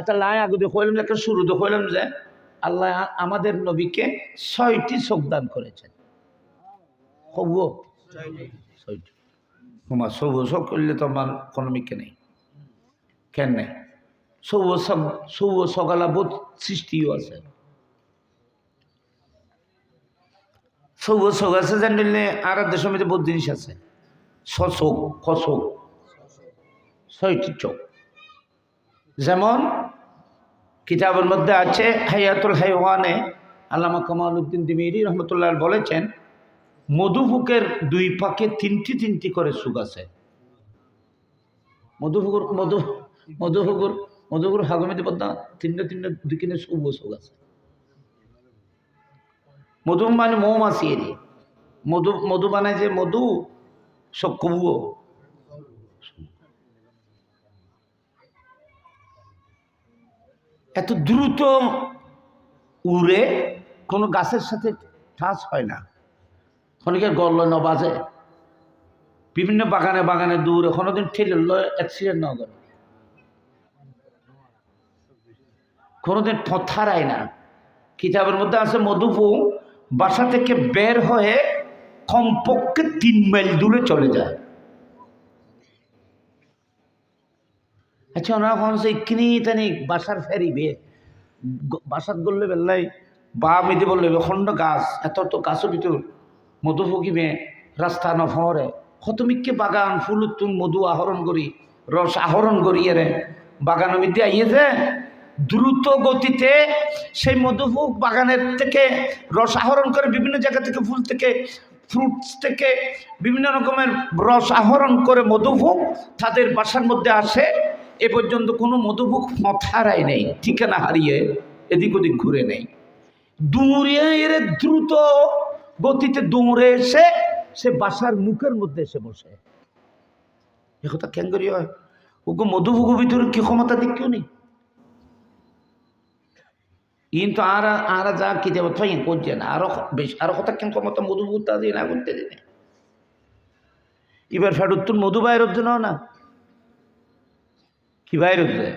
একটা লাই আগে কইলাম, একটা শুরুতে কইলাম যে আল্লাহ আমাদের নবীকে 6টি চোখ দান করেছেন। হব 6টি। তোমার সবু চোখ করলে তো আমার কোনো মিকে নেই, কেন নেই? সবু সকালা বোধ সৃষ্টিও আছে, সবু চোখ আছে জানলে আর দেশের মধ্যে বহুত জিনিস আছে। চোখ কচোখ 6টি চোখ। যেমন কিতাবের মধ্যে আছে হায়াতুল হাইওয়ানে আল্লামা কামাল উদ্দিন দিমিরি রহমতুল্লাহ বলেছেন, মধুপুকের 2 পাকে 3টি করে চোখ আছে। মধুপুকুর হাগমিতে পদ্মা 3 দুকিনে চোখ আছে। মধু মানে মৌমাছি এর মধু বানায় যে মধু সব কবুও। এত দ্রুত উড়ে, কোনো গাছের সাথে টাচ হয় না, ক্ষণিকে গল্ল ন বাজে, বিভিন্ন বাগানে দূরে কোনোদিন ঠেলে অ্যাক্সিডেন্ট না করে, কোনোদিন থরায় না। কিতাবের মধ্যে আছে মধুপু বাসা থেকে বের হয়ে কমপক্ষে 3 মাইল দূরে চলে যায়। আচ্ছা, ওনারা কোন ইখিনি তানি বাসার ফেরিবে, বাসাত গড়লে বেল্লাই বা মেদি বললে খণ্ড গাছ, এত তো গাছও ভিতর মধু ফুকিবে রাস্তা নফরে খতমিককে বাগান ফুল তুন মধু আহরণ করি, রস আহরণ করি এরে বাগানের মধ্যে আইয়েছে দ্রুত গতিতে সেই মধুফুক বাগানের থেকে রস আহরণ করে, বিভিন্ন জায়গা থেকে ফুল থেকে ফ্রুটস থেকে বিভিন্ন রকমের রস আহরণ করে মধুফুক তাদের বাসার মধ্যে আসে। এ পর্যন্ত কোনো মধুফুক হারায় নেই, ঠিকানা হারিয়ে এদিক ওদিক ঘুরে নেই। দৌড়িয়ে এর দ্রুত গতিতে দৌড়ে এসে সে বাসার মুখের মধ্যে এসে বসে। এ কথা কেন করি হয়? ওকে মধুফুকু ভিতরে কি ক্ষমতা দিক কেউ নেই, কিন্তু আর যা কি যাবো তাই করছে না, আরো কথা কেন ক্ষমতা মধুফুকটা দিয়ে না করতে দিনে। এবার ফেরত তোর মধু বাইর হচ্ছে না, কি বাইর হচ্ছে?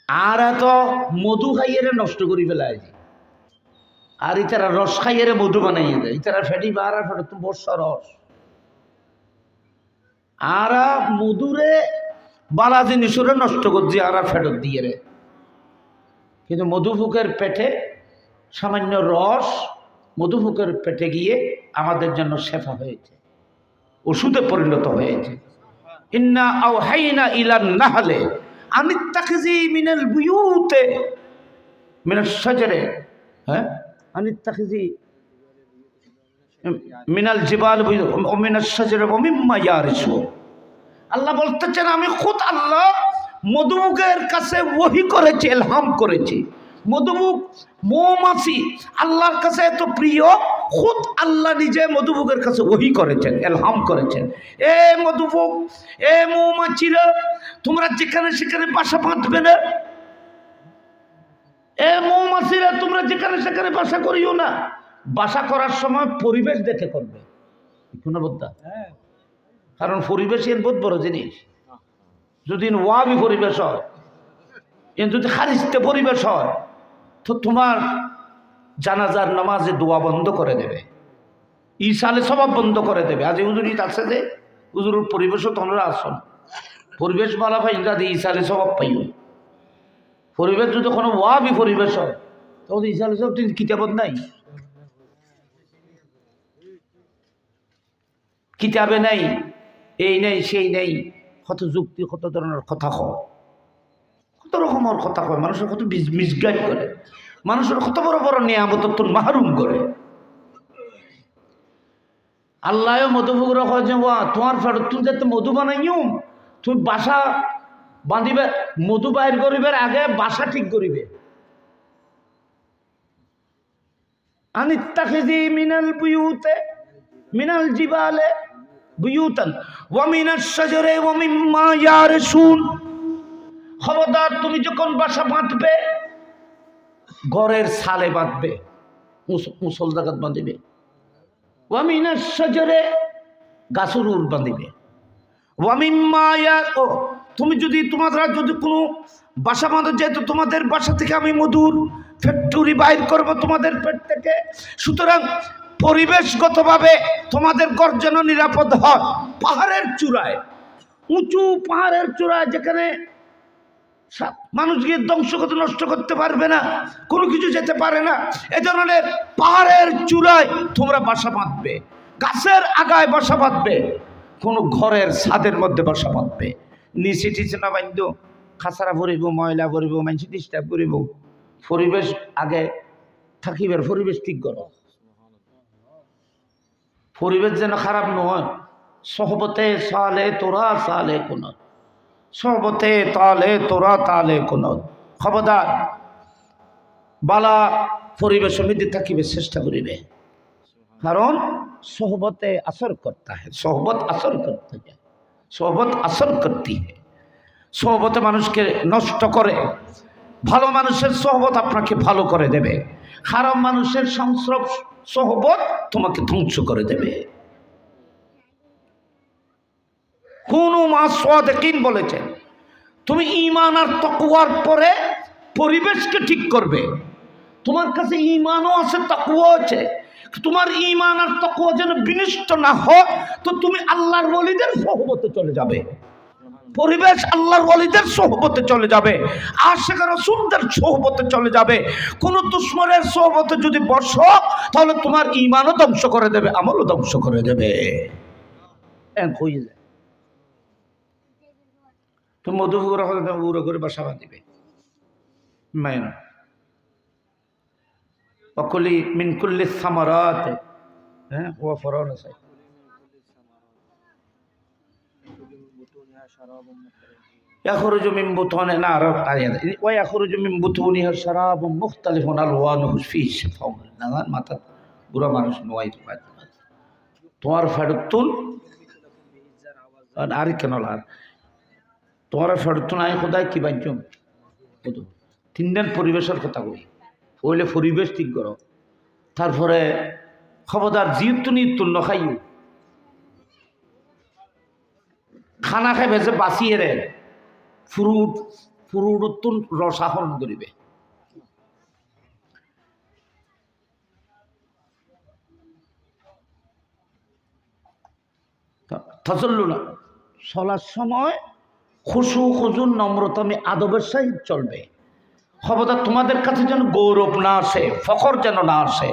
আর এত মধু খাইয়ে নষ্ট করি ফেলায়, আর ইতারা রস খাইয়ে মধু বানাইয়ে দেয়। ইতারা ফেটি বার আর ফেটে বর্ষা রস, আর মধুরে বালা জিনিসরে নষ্ট করছি আর ফেরত দিয়ে রে। কিন্তু মধুফুকের পেটে সামান্য রস মধুফুকের পেটে গিয়ে আমাদের জন্য শেফা হয়েছে, ওষুধে পরিণত হয়েছে। ইন্না আওহাইনা ইলান নাহলে আনিত্তাখিজি মিনাল বুয়ুতে মিনাশ শাজারে, হ্যাঁ আনিত্তাখিজি মিনাল জিবাল ওয়া মিনাশ শাজারে ওয়া মিম্মা ইয়ারিসুন। আল্লাহ বলতেছেন, আমি খুদ আল্লাহ মধুমুখের কাছে ওহী করেছি, ইলহাম করেছি। মধুমুখ মৌমাছি আল্লাহর কাছে এত প্রিয়, খুদ আল্লাহ নিজে মধুমুখের কাছে ওহী করেছেন, ইলহাম করেছেন। এ মধুমুখ, এ মৌমাছিরা, তোমরা যেখানে সেখানে বাসা বাঁধবে না। এ মৌমাছিরা, তোমরা যেখানে সেখানে বাসা করিও না। বাসা করার সময় পরিবেশ দেখে করবে, কোনো বোধা, কারণ পরিবেশ এর বহুত বড় জিনিস। যদি ওয়াবি পরিবেশ হয়, যদি খারিস্তে পরিবেশ হয়, তো তোমার জানাজার নামাজে দোয়া বন্ধ করে দেবে, ইসালে স্বভাব বন্ধ করে দেবে। আজ হুজুর ঈদ আছে যে হুজুরের পরিবেশও তোমরা আসন, পরিবেশ মালা পাই যাতে ইসালে স্বভাব পাইও। পরিবেশ যদি কোনো ওয়াবি পরিবেশ হয়, তখন ইসালে সব কিতাবত নাই, কিতাবে নাই, এই নেই সেই নেই, কত যুক্তি, কত ধরনের কথা কয়, কত রকমের কথা কয়, মানুষের কত মিসগাইড করে, মানুষের কত বড় বড় নিয়ামত তোর মাহরুম করে। আল্লাহ মধুপুকুর কয় যে তোমার ফেরত তুমি যাতে মধু বানাইও, তুমি বাসা বাঁধিবে, মধু বাইর করিবার আগে বাসা ঠিক করিবে। আনিত্তাখিজি মিনাল বুয়ুতে মিনাল জিবালে বুয়ুতান ওয়া মিনাশ শাজারে ওয়া মিম্মা ইয়ারিসুন। খবরদার, তুমি যখন বাসা বাঁধবে ঘরের ছালে বাঁধবে, মুসল জাগাত বাঁধিবে। ওয়া মিনাশ শাজারে, গাছের উল বাঁধিবে। তুমি যদি তোমরা যদি কোনো বাসা বাঁধো, যেহেতু তোমাদের বাসা থেকে আমি মধুর ফ্যাক্টরি বাইর করব তোমাদের পেট থেকে, সুতরাং পরিবেশগতভাবে তোমাদের ঘর যেন নিরাপদ হয়। পাহাড়ের চূড়ায়, উঁচু পাহাড়ের চূড়ায়, যেখানে মানুষ গিয়ে ধ্বংস করতে নষ্ট করতে পারবে না, কোনো কিছু যেতে পারে না, এ ধরনের পাহাড়ের চূড়ায় তোমরা বাসা বাঁধবে, গাছের আগায় বাসা বাঁধবে, কোনো ঘরের ছাদের মধ্যে বাসা বাঁধবে। নিচে টিচে না বাঁধব, খাসারা ভরিব, ময়লা ভরিব, মানুষ ডিস্টার্ব করিব। পরিবেশ আগে থাকিবার, পরিবেশ ঠিক করো, পরিবেশ যেন খারাপ নয়। সহবতে সালে তোরা সালে কোন, সহবতে তালে তোরা তালে কোন, খবরদার বালা পরিবেশ সমিতি থাকিবে চেষ্টা করিবে, কারণ सोहबत असर करता है, सोहबत असर करते हैं, सोहबत असर करती है। सोहबत মানুষকে নষ্ট করে, ভালো মানুষের সোহবত আপনাকে ভালো করে দেবে, খারাপ মানুষের সংস্রব সোহবত তোমাকে ধ্বংস করে দেবে। কোন মাসওয়াদিন বলেছেন, তুমি ঈমান আর তাকওয়ার পরে পরিবেশকে ঠিক করবে। তোমার কাছে ঈমানও আছে, তাকওয়াও আছে, তোমার ঈমান আর তাকওয়া যেন বিনষ্ট না হয়, তো তুমি আল্লাহর ওলিদের সোহবতে চলে যাবে, পরিবেশ আল্লাহর ওলিদের সোহবতে চলে যাবে, আশিক রাসূলদের সোহবতে চলে যাবে। কোন দুশমনের সোহবতে যদি বসো, তাহলে তোমার ঈমানও ধ্বংস করে দেবে, আমলও ধ্বংস করে দেবে। তুমি মধুপুরা হলে উড়ো করে বাসা বাঁধিবে, মাইন অকুলি মিনকুল্লি সামারাত, হ্যাঁ ও ফরান আছে, يخرج من بطونها نار ويخرج من بطونها شراب مختلف ألوانه فيه شفاء للناس। মাথা বুড়া মানুষ নয় তোমার ফেরতুন আর কেন লার তোমার ফেরতুন আয় খোদায় কি বাঞ্চম তিন দিন পরিবেশের কথা কই, ওইলে পরিবেশ ঠিক করো। তারপরে খবরদার জিতুনি তুন্ন খাইও, খানা খাই ভেসে বাঁচিয়ে রে ফুরুট রস আহরণ করিবে। তাসাল্লুলা চলার সময় খুশু খুজুর নম্রতামি আদবের সহিত চলবে। খবরদার তোমাদের কাছে যেন গৌরব না আসে, ফখর যেন না আসে,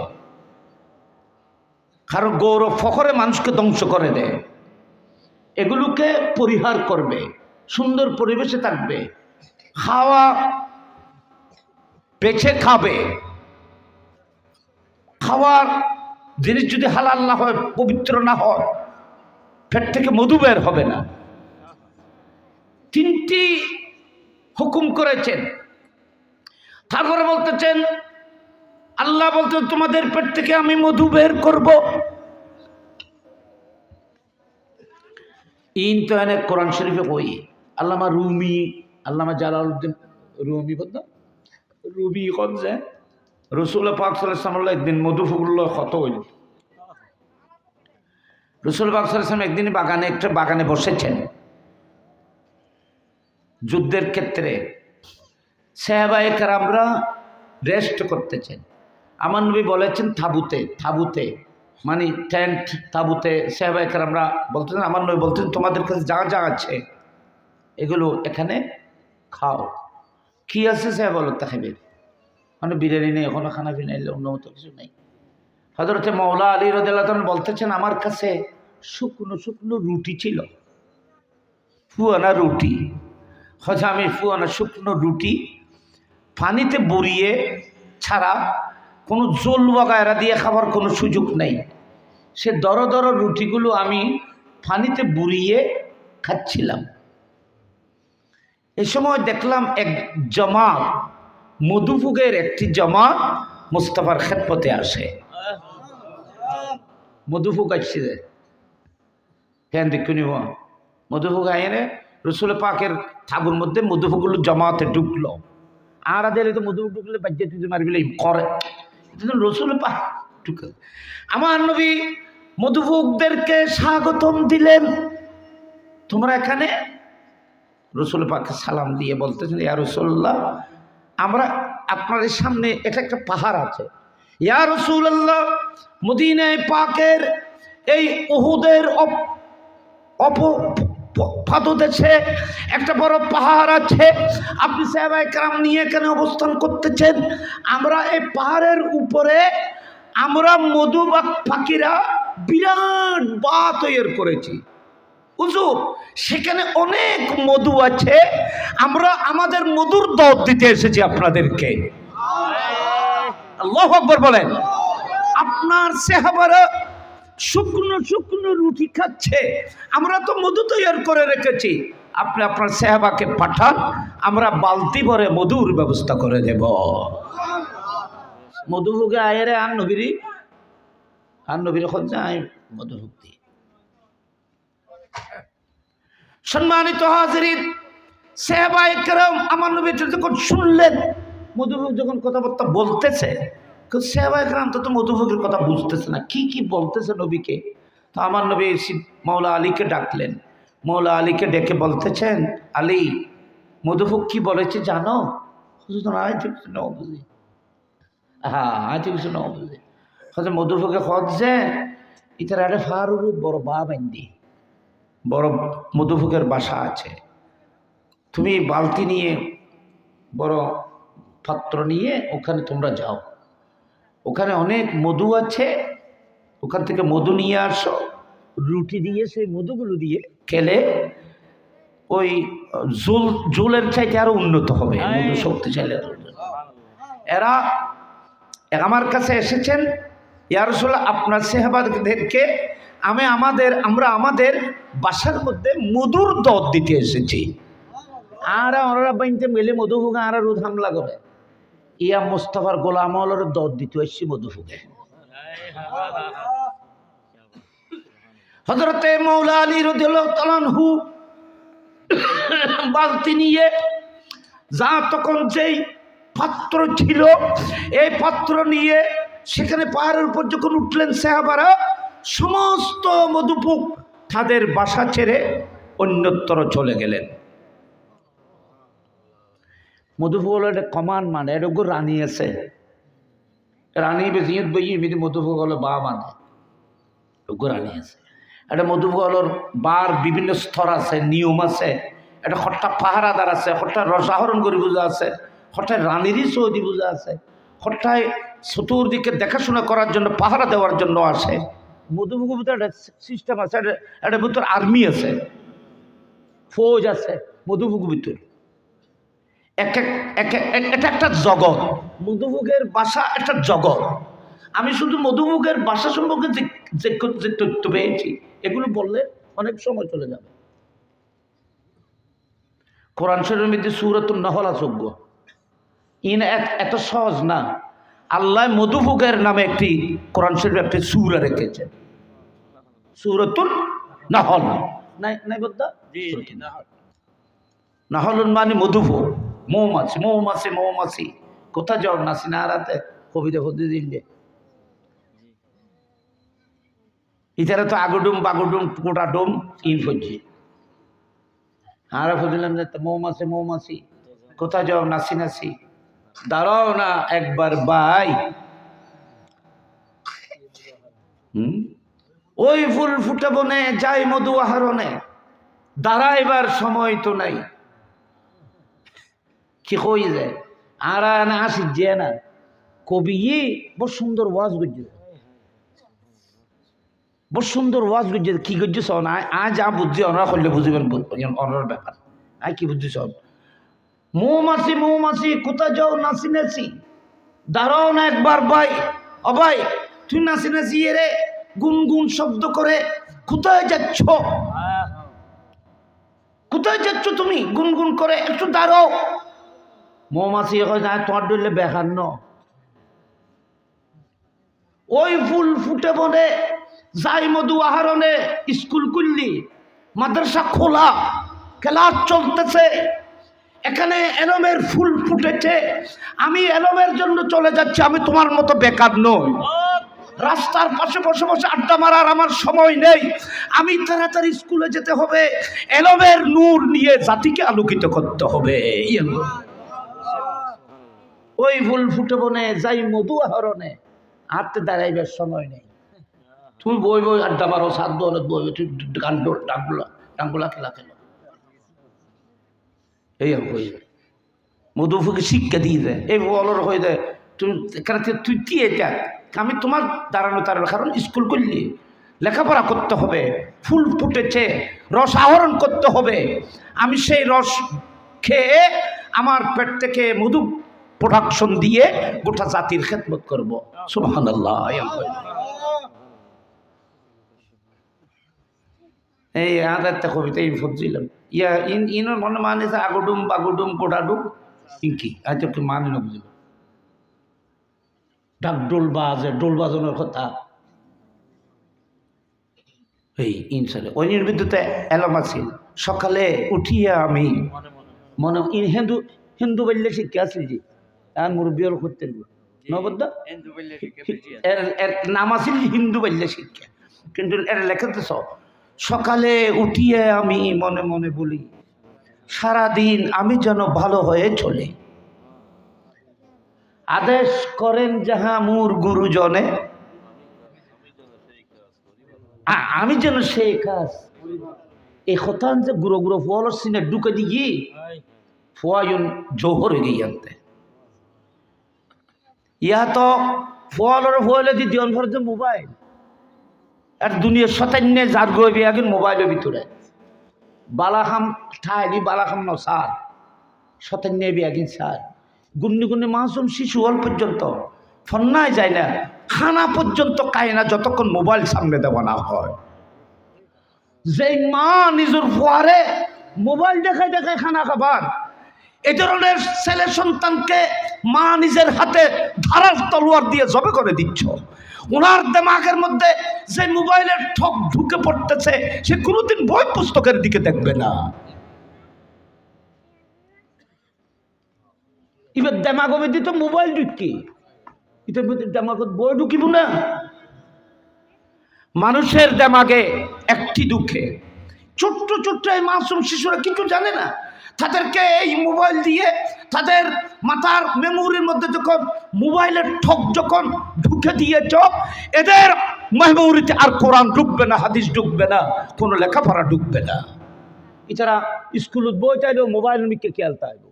কারণ গৌরব ফখরে মানুষকে ধ্বংস করে দেয়। এগুলোকে পরিহার করবে, সুন্দর পরিবেশে থাকবে, খাওয়া বেছে খাবে, খাওয়ার জিনিস যদি হালাল না হয়, পবিত্র না হয়, পেট থেকে মধু বের হবে না। তিনটি হুকুম করেছেন। তারপরে বলতেছেন, আল্লাহ বলতেন তোমাদের পেট থেকে আমি মধু বের করব। ইন তো এনে কোরআন শরীফে কই, আল্লামা রুমি, আল্লামা জালালউদ্দিন রুমি বলতো রুমি কন যে রসুল পাক সাল্লাল্লাহু আলাইহি ওয়াসাল্লাম একদিন মধু ফুগুল্লো কত হইল। রসুল পাক সাল্লাল্লাহু আলাইহি ওয়াসাল্লাম একদিন একটা বাগানে বসেছেন যুদ্ধের ক্ষেত্রে, সাহাবায়ে কেরামরা রেস্ট করতেছেন। আমার নবী বলেছেন তাবুতে মানে টেন্ট, তাবুতে সাহাবায়ে কেরামরা বলতেছেন, আমার নবী বলতেন তোমাদের কাছে যা যা আছে এগুলো এখানে খাও। কি আছে সাহেব বলো তা খাইবে, মানে বিরিয়ানি নেই, এখনো খানা পিনা এলে অন্য মতো কিছু নেই। হযরতে মাওলা আলী রাদিয়াল্লাহু আনহু বলতেছেন আমার কাছে শুকনো শুকনো রুটি ছিল, ফুয়ানা রুটি। হয়তো আমি ফুয়ানা শুকনো রুটি পানিতে বড়িয়ে ছাড়া কোনো জল বাগায়রা দিয়ে খাবার কোনো সুযোগ নেই। সে দর দর রুটিগুলো আমি পানিতে বুড়িয়ে খাচ্ছিলাম। এই সময় দেখলাম এক জামাত, মধুফুগের একটি জামাত মুস্তাফার খেদমতে আসে। মধুফুগ আসছে হ্যাঁ দেখুনি, মধুফুগ আইনে রসুল পাকের ঠাকুর মধ্যে মধুফুগুলো জামাতে ঢুকলো। আর আদের তো মধুফুগ ঢুকলে বাজ্যে তুই মারবিলে করে রসুল পাক ঢুকে। আমার নবী মধুভোগদেরকে স্বাগতম দিলেন। তোমরা এখানে? রসুল পাককে সালাম দিয়ে বলতেছেন, ইয়া রাসূলুল্লাহ, আমরা আপনার সামনে এটা একটা পাহাড় আছে। ইয়া রাসূলুল্লাহ, মদিনায় পাকের এই উহুদের পাদদেশে একটা বড় পাহাড় আছে। আপনি সাহাবায়ে কেরাম নিয়ে এখানে অবস্থান করতেছেন। আমরা এই পাহাড়ের উপরে আমরা মধুবাগ পাখিরা বিরাট বাত তৈরি করেছি। হুজুর, সেখানে অনেক মধু আছে, আমরা আমাদের মধুর দর দিতে এসেছি আপনাদেরকে। আল্লাহু আকবার বলেন। আপনার সাহাবারা শুকনো শুকনো রুটি খাচ্ছে, আমরা তো মধু তৈরি করে রেখেছি, আপনি আপনার সাহাবাকে পাঠান, আমরা বালতি ভরে মধুর ব্যবস্থা করে দেব। মধুভোগে আয়েরে আর নবীর খোঁজ যায় মধুভুক্তি। সম্মানিত হাজিরিন, সাহাবায়ে কেরাম আমার নবী যখন শুনলেন মধুভোগ যখন কথাবার্তা বলতেছে, সাহাবায়ে কেরাম তো মধুভোগের কথা বুঝতেছে না, কি কি বলতেছে নবীকে। তো আমার নবী মৌলা আলীকে ডাকলেন। মৌলা আলীকে ডেকে বলতেছেন, আলী, মধুভোগ কি বলেছে জানো? বুঝি, হ্যাঁ আজ কিছু না বুঝি। মধুভোগে হচ্ছে ইতার আরে ফারুর বড় বা বান্দি, বড় মধুভোগের বাসা আছে। তুমি বালতি নিয়ে, বড় পাত্র নিয়ে ওখানে তোমরা যাও, ওখানে অনেক মধু আছে, ওখান থেকে মধু নিয়ে আসো। রুটি দিয়ে সেই মধুগুলো দিয়ে খেলে ওই জোলের চাইতে আরো উন্নত হবে, মধু শক্তিশালী। এরা আমার কাছে এসেছেন, ইয়া রাসূলুল্লাহ, আপনার সাহাবাদেরকে আমরা আমাদের বাসার মধ্যে মধুর দর দিতে এসেছি। আর ওনারা বাইনতে মিলে মধুভোগে আর রোদ হামলা করে, ইয়া মুস্তাফার গোলাম হলের দর দিতে এসেছি মধুভোগে। হযরতে মৌলা আলী রাদিয়াল্লাহু তাআলা আনহু বালতি নিয়ে যা তখন যেই পাত্র ছিল, এই পাত্র নিয়ে সেখানে পাহাড়ের উপর যখন উঠলেন সাহাবারা, সমস্ত মধুভোগ তাদের বাসা ছেড়ে অন্যত্র চলে গেলেন। মধুভোগ হলো একটা কমান, মানে এরকম রানী আছে, রানী বেজিয়ত বই এমনি মধুভোগ হলো বা মানে এরকম রানী আছে। একটা মধুভোগ হলোর বার বিভিন্ন স্তর আছে, নিয়ম আছে। একটা হঠাৎ পাহারাদার আছে, হঠাৎ রসাহরণ করে বোঝা আছে, হঠাৎ রানীরই সৌদি বোঝা আছে, হঠাৎ চতুর্দিকে দেখাশোনা করার জন্য পাহারা দেওয়ার জন্য আসে। মধুভোগের ভিতরে একটা সিস্টেম আছে, একটা ভিতর আর্মি আছে, ফৌজ আছে মধুভোগের ভিতর। এটা একটা জগৎ, মধুভোগের বাসা একটা জগৎ। আমি শুধু মধুভোগের বাসা সম্পর্কে যে তথ্য পেয়েছি, এগুলো বললে অনেক সময় চলে যাবে। কোরআন শরীফের মধ্যে সূরাতুন নাহল যোগ্য এত সহজ না। আল্লাহ মধুভোগের নামে একটি কোরআন শরীফে একটি সূরা রেখেছে, সূরাতুন নাহল। নাই বলতা নাহলুন মানে মধুভোগ, মৌমাছি মৌমাছি মৌমাছি। কোথা যাও নাসি না রাতে কবিতা ফদি দিলে ইতারা তো আগুডুম বাগুডুম কোটা ডুম ইন ফজি আর ফদিলাম যে মৌমাছি মৌমাছি কোথা যাও নাসি নাসি, দাঁড়াও না একবার ভাই। ওই ফুল ফুটে বনে যাই মধু আহরণে, দাঁড়াইবার সময় তো নাই। কি কই যায় আর না আসি যে না কবি বড় সুন্দর ওয়াজ গজ্জে, বড় সুন্দর ওয়াজ গজ্জে। কি গজ্জে শোন, আজ যা বুঝছি ওনারা করলে বুঝবেন অনার ব্যাপার। আয় কি বুঝছি শোন, মৌমাছি মৌমাছি কোথা যাও নাচি নাচি, দাঁড়াও না একবার ভাই। ও ভাই তুই নাচি নাচি রে গুনগুন শব্দ করে কোথায় যাচ্ছ, কোথায় যাচ্ছ তুমি গুনগুন করে, একটু দাঁড়াও। মৌমাছি তোমার ডরলে বেকার ন, ওই ফুল ফুটে বনে যাই মধু আহরণে। স্কুল খুললি, মাদ্রাসা খোলা, ক্লাস চলতেছে, এখানে এলমের ফুল ফুটেছে, আমি এলমের জন্য চলে যাচ্ছি, আমি তোমার মতো বেকার নই। রাস্তার পাশে বসে বসে আড্ডা মারার আমার সময় নেই। আমি তাড়াতাড়ি স্কুলে যেতে হবে, এলমের নূর নিয়ে জাতিকে আলোকিত করতে হবে। ওই ফুল ফুটে বনে যাই মধু আহরণে, হাঁটতে দাঁড়াইবার সময় নেই। তুমি বই বই আড্ডা মারো, সাত দৌলত বই তুই গান ডাঙ্গুলা খেলা খেলো, এই হয়ে যায়। মধুফুকে শিক্ষা দিয়ে দেয়, এই বলর হয়ে দেয়। তুই কি এটা? আমি তোমার দাঁড়ানো কারণ স্কুল করলি, লেখাপড়া করতে হবে, ফুল ফুটেছে, রস আহরণ করতে হবে। আমি সেই রস খেয়ে আমার পেট থেকে মধু প্রোডাকশন দিয়ে গোটা জাতির খেদমত করবো। সুবহানাল্লাহ। এই একটা কবিতা এই ফুটছিলাম ইনোর মনে মানে আগুডুম বাগুডুম গোডাডুম ইঙ্কি আজ একটু মানে না বুঝল। ডাক ডোল বাজানোর কথা এই ইনসারে ওই বিদ্যুতে এলাম আছিল। সকালে উঠিয়া আমি মনে হিন্দু বললে শিক্ষা আছিল যে আর মুরব্বী হল করতে নবদ্দা এর নাম আছিল হিন্দু বললে শিক্ষা, কিন্তু এর লেখাতে সব সকালে উঠিয়ে আমি মনে মনে বলি সারাদিন আমি যেন ভালো হয়ে চলে। আদেশ করেন যাহা মোর গুরুজনে, আমি যেন সেই কাজ। এই কথা যে গুরু গুরু ফোয়ালোর সিনে ঢুকে দিয়ে ফোয়ায়ন জোহর হয়ে গিয়ে আনতে ইয়া তো ফোয়ালোর ফোয়ালে দিয়ে দিন ভর যে মোবাইল আর দুনিয়ার শতান্যে যার গইবে এখন মোবাইলের ভিতরে বালাখাম ঠাইলি বালাখাম ন সার শতান্যে বিয়াগিন সার গুন্নি গুন্নি মাসুম শিশু হল পর্যন্ত ফন্নায় যায় না, খানা পর্যন্ত খায় না যতক্ষণ মোবাইল সামনে দেওয়া না হয়। যেই মা নিজের ফুয়ারে মোবাইল দেখায় দেখায় খানা খাবার, এ ধরনের ছেলে সন্তানকে মা নিজের হাতে ধারাল তলোয়ার দিয়ে জবে করে দিচ্ছ। ওনার দিমাগের মধ্যে যে মোবাইলের ঠক ঢুকে পড়তেছে, সে কোনোদিন বই পুস্তকের দিকে দেখবে না। এবার দিমাগ দিত মোবাইল ঢুকি, এটা দিমাগত বই ঢুকিব না। মানুষের দিমাগে একটি দুঃখে ছোট্ট ছোট্ট এই মাসুম শিশুরা কিছু জানে না, তাদেরকে এই মোবাইল দিয়ে তাদের মাথার মেমোরির মধ্যে যখন মোবাইলের ঠক যখন ঢুকে দিয়েছ, এদের মেমোরিতে আর কোরআন ঢুকবে না, হাদিস ঢুকবে না, কোনো লেখাপড়া ঢুকবে না। এছাড়া স্কুলত বই চাইলেও মোবাইল মিকে খেলতে হবে,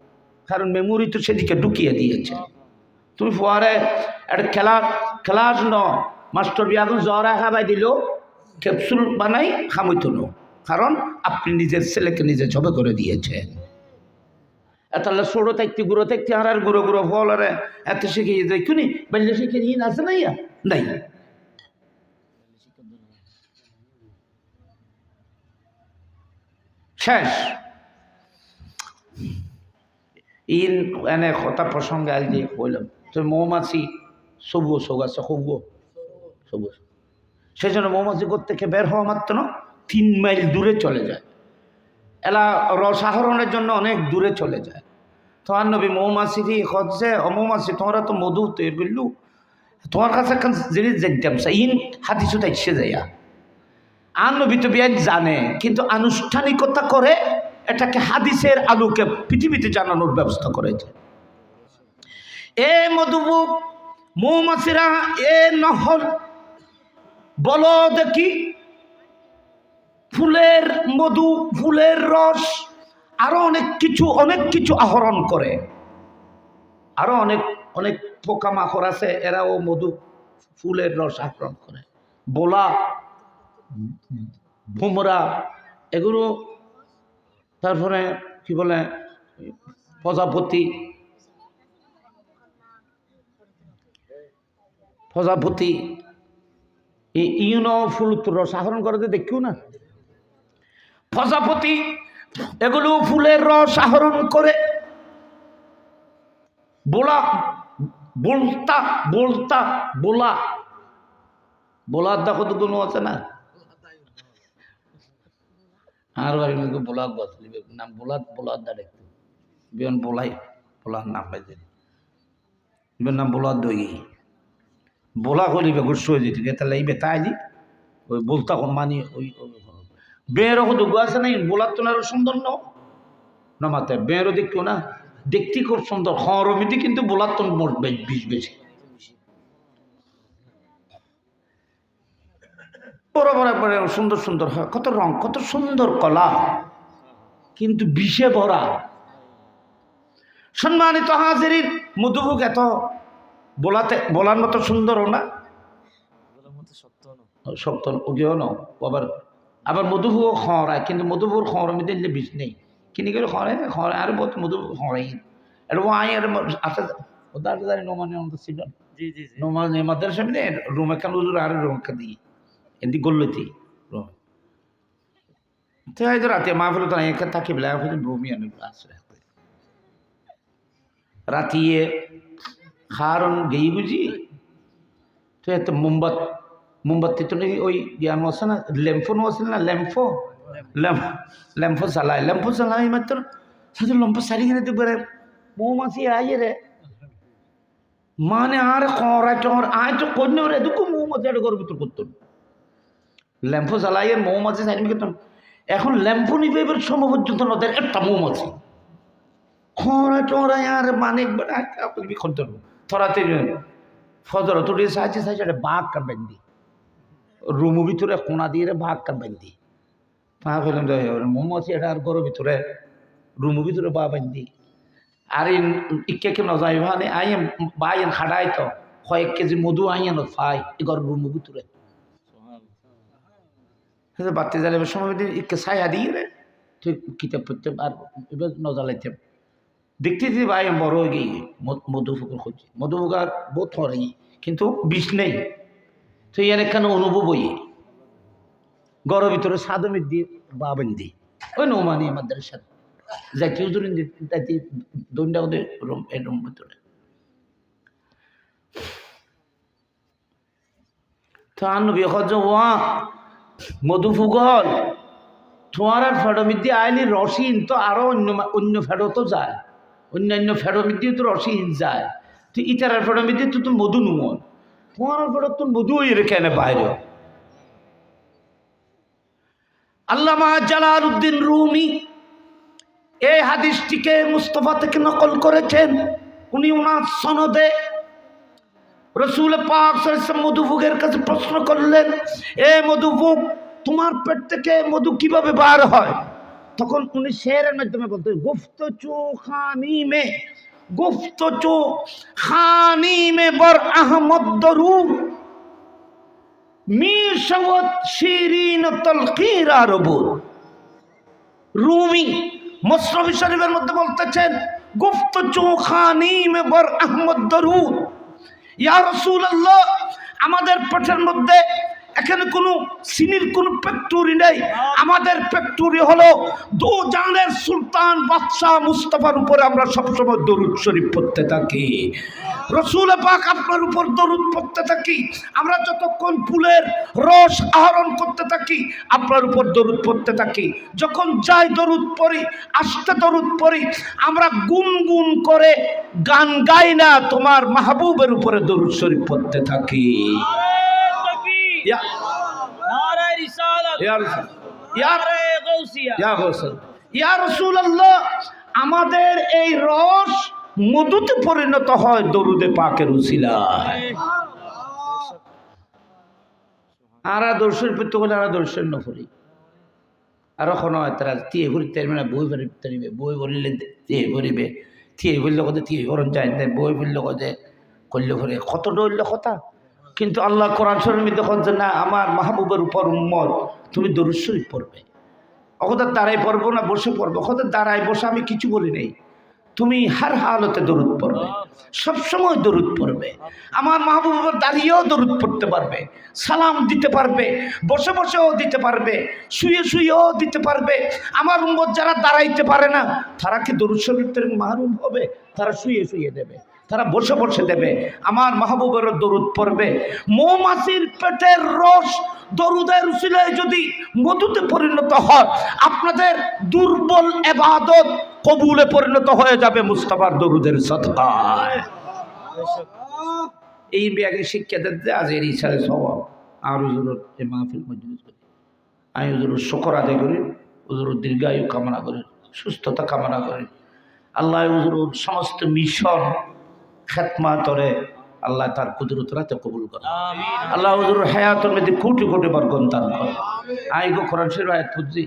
কারণ মেমোরি তো সেদিকে ঢুকিয়ে দিয়েছে। তুমি পরে একটা খেলার জন্য মাস্টার বিয়াগুন জ্বর খাবাই দিল, ক্যাপসুল বানাই খামইত না, কারণ আপনি নিজের ছেলেকে নিজে জবে করে দিয়েছেন। তাহলে ছোটো থাকতে গুঁড়ো থাকতে আর গুঁড়ো গুঁড়ো ফল আর এত শিখিয়ে যায় শুনি বাল্য শিখে নিয়ে আছে নাই নাই শেষ। ইন এনে কথা প্রসঙ্গে আজ যে বললাম তো মৌমাছি সবু সব আছে খুব সবুজ, সেই জন্য মৌমাছি থেকে বের হওয়া মাত্র 3 মাইল দূরে চলে যায়। এলা রস আহরণের জন্য অনেক দূরে চলে যায়। তোমার নবী মৌমাছিরই হচ্ছে অমৌমাছি তোমরা তো মধু তৈরি করলু, তোমার কাছে একটা জিনিস জানতাম ইন হাদিসু তাইছে যাইয়া। আর নবী তো বিয়ান জানে, কিন্তু আনুষ্ঠানিকতা করে এটাকে হাদিসের আলোকে পৃথিবীতে জানানোর ব্যবস্থা করেছে। এ মধুবুক মৌমাছিরা এ নহল বলো দেখি, ফুলের মধু, ফুলের রস, আরো অনেক কিছু আহরণ করে। আরো অনেক পোকামাকড় আছে, এরাও মধু ফুলের রস আহরণ করে। বোলা, ভোমরা, এগুলো, তারপরে কি বলে প্রজাপতি, ইউনো ফুল রস আহরণ করে দেখিও না। প্রজাপতি এগুলো ফুলের রস আহরণ করে। বোলার দেখো তো কোনো আছে না, আর বোলার গাছ নাম বোলার দা দেখতে বিয়ন বোলার নাম পাইছে নাম বোলার দই। बोला করিবে গুসু হয়ে যেতে তাহলে এই বেতাইলি ওই বলতা মানি ওই বেয়ের হতো আছে নাই বলার তো আরো সুন্দর নাও না মাতে বেয়েরও দেখতো না দেখতে খুব সুন্দর হরমিতি কিন্তু বলার তো বিষ বেশি বড় বড় বড় সুন্দর সুন্দর হয় কত রং কত সুন্দর কলা কিন্তু বিষে ভরা সম্মানিত হাজিরিন মধুভোগ এত বলার মতো সুন্দরও না শক্ত ওগেও ন আবার মধুভোগ খরায় কিন্তু মধুভোগ খর মধ্যে বিষ নেই কিনে গেলে খরে আর বহুত মধুভোগ খরাই এটা আই আর আচ্ছা ওদার জানি নোমানে আমাদের ছিল নোমান আমাদের সামনে রুম একখান উজুর আর রুম একখান দিই এমনি গল্লতি তো হয়তো রাতে মা ফেলো তো এখানে থাকি বেলা রুমি আনে আসলে রাতিয়ে খারণ গেই বুঝি তো এত মোমবাতি তো নাকি ওই ইয়াম আছে না ল্যাম্পো আছে না ল্যাম্পো জ্বালাই মাত্র সাথে লম্পো সারি কিনে তো বেড়ে মৌমাছি আইয়ে রে মানে আর করাই টর আয় তো কন্যা রে দুঃখ মৌমাছি একটা গর্ব তো করতো ল্যাম্পো জ্বালাই আর মৌমাছি সারি করতাম এখন ল্যাম্পো নিবে এবার সময় পর্যন্ত নদের একটা মৌমাছি খরা টরা আর মানে থরাতে ফজর তো সাহায্যে সাহায্যে একটা বাঘ কাটবেন দি রুমু ভিতরে কোনা দিয়ে বাঘ কাটবেন দি তা ফেলাম মৌমাছি এটা আর গরুর ভিতরে রুমু ভিতরে বা বান্ধি আর ইকে কেন যাই ভানে আইন বাইন খাড়াই তো কয়েক কেজি মধু আইন ফাই এগর রুমু ভিতরে বাতি জ্বালাবার সময় ইকে ছায়া দিয়ে রে তুই কিতাব পড়তে আর এবার নজালাইতে দেখতে দিতে ভাই বড় হয়ে গিয়ে মধুফুকুর খুঁজছি মধুফুকার বোধ হরে কিন্তু বিষ নেই তো এর একখানে অনুভব হই গড়ের ভিতরে সাদমির দিয়ে বাবেন দি ওই নৌমানি আমাদের সাথে যাইতে উজুরিন যাইতে দণ্ডা ওদের রুম এই রুম ভিতরে তো আনবি হজ ওয়া মধুফুকল তোমার আর ফেডমির দিয়ে আইলি রসিন তো আরো অন্য ফেডো তো যায় অন্যান্য ফেডমির দিয়ে তো রসিন যায় তো ইটারার ফেডমির দিয়ে তো মধু নুমন তোমার ফেডত তো মধু হয়ে রেখে এনে বাইরে আল্লামা জালালউদ্দিন রুমি এই হাদিসটিকে মুস্তাফা থেকে নকল করেছেন উনি ওনার সনদে রসুল পাক মধুভোগের কাছে প্রশ্ন করলেন এ মধুভোগ তোমার পেট থেকে মধু কিভাবে বার হয় তখন উনি শেরের মাধ্যমে বলতে গুফতচু খানি মে বর আহমদ দরু মিশাওয়াত শিরিন তালকির আরবু রুমি মুসনদ শরীফের মধ্যে বলতেছেন গুফতচু খানি মে বর আহমদ দরু ইয়া রাসূলুল্লাহ আমাদের পেটের মধ্যে এখানে কোনো চিনির কোনো ফ্যাক্টরি নেই আমাদের ফ্যাক্টরি হলো দু জাহানের সুলতান বাদশাহ মুস্তাফার উপরে আমরা সবসময় দরুদ শরীফ পড়তে থাকি রসুল পাক আপনার উপর দরুদ পড়তে থাকি আমরা যতক্ষণ ফুলের রস আহরণ করতে থাকি আপনার উপর দরুদ পড়তে থাকি যখন যাই দরুদ পড়ি আস্তে দরুদ পড়ি আমরা গুনগুন করে গান গাই না তোমার মাহবুবের উপরে দরুদ শরীফ পড়তে থাকি আমাদের এই রস মধুতে পরিণত হয় দরুদে পাকের উসিলায় আর দর্শন পেতে হলে আর দর্শন নফরি আর কোনো তারা তিয়ে ভরিতে মানে বই ভরিবে বই ভরিলে তিয়ে ভরিবে তিয়ে ভরলে কথা তিয়ে ভরণ যায় না বই ভরলে কথা করলে ভরে কত ডরলে কথা কিন্তু আল্লাহ কোরআন শরীফে দেখুন যে না আমার মাহবুবের উপর উম্মত তুমি দরুদ শরীফ পড়বে ওদের দাঁড়াই পড়বো না বসে পড়বো ওদের দাঁড়াই বসে আমি কিছু বলি নেই তুমি হার হালতে দরুদ পড়বে সবসময় দরুদ পড়বে আমার মাহবুবের দাঁড়িয়েও দরুদ পড়তে পারবে সালাম দিতে পারবে বসে বসেও দিতে পারবে শুয়ে শুয়েও দিতে পারবে আমার উম্মত যারা দাঁড়াইতে পারে না তারা কি দরুদ শরীফ থেকে মাহরুম হবে তারা শুয়ে শুয়ে দেবে তারা বসে বসে দেবে আমার মাহবুবের দরুদ পড়বে মৌমাছির পেটের রস দরুদের উসিলায় যদি মধুতে পরিণত হয় আপনাদের দুর্বল ইবাদত কবুলে পরিণত হয়ে যাবে মুস্তাফার দরুদের সাদকায় এই ব্যাগে শিক্ষা দিতে আজ এর ইচ্ছারে স্বভাব আর হুজুরের এই মাহফিল মজলিস করি আমি হুজুরের শুকর আদায় করি হুজুরের দীর্ঘায়ু কামনা করি সুস্থতা কামনা করি আল্লাহ হুজুরের সমস্ত মিশন খেতমাতরে আল্লাহ তার কুদরত রাতে কবুল করে আল্লাহ হুজুর হায়াতের মধ্যে কোটি কোটি বরকত দান করে আই গো কোরআন শরীফ আয়াত খুঁজছি